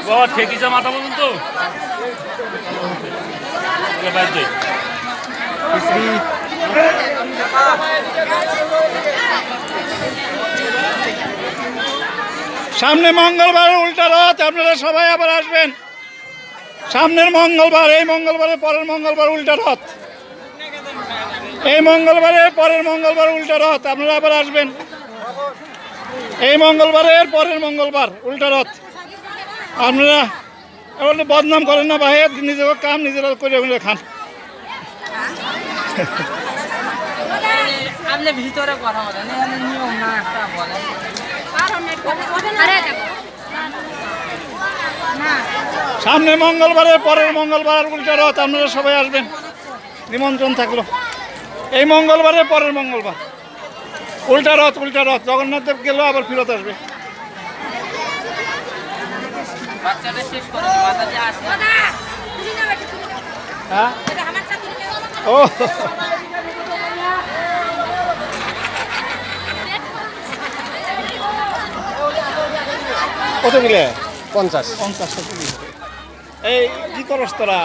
বাবা ঠেকিছে মাথা পর্যন্ত সামনে মঙ্গলবার উল্টা রথ, আপনারা সবাই আবার আসবেন। সামনের মঙ্গলবার, এই মঙ্গলবারের পরের মঙ্গলবার উল্টা রথ, এই মঙ্গলবারের পরের মঙ্গলবার উল্টা রথ, আপনারা আবার আসবেন। এই মঙ্গলবারের পরের মঙ্গলবার উল্টা রথ। আপনারা এবার বদনাম করেন না ভাই, নিজের কাম নিজেরা করে আপনারা খান। আপনি ভিতরে কথা বলেন, নিয়ম না একটা বলেন। সামনে মঙ্গলবারের পরের মঙ্গলবার উল্টা রথ, আপনারা সবাই আসবেন, নিমন্ত্রণ থাকলো। এই মঙ্গলবারের পরের মঙ্গলবার উল্টা রথ, উল্টা রথ। জগন্নাথ দেব গেলেও আবার ফেরত আসবে। হ্যাঁ ও কত দিলে? 50। 50 এই কি করস তোরা?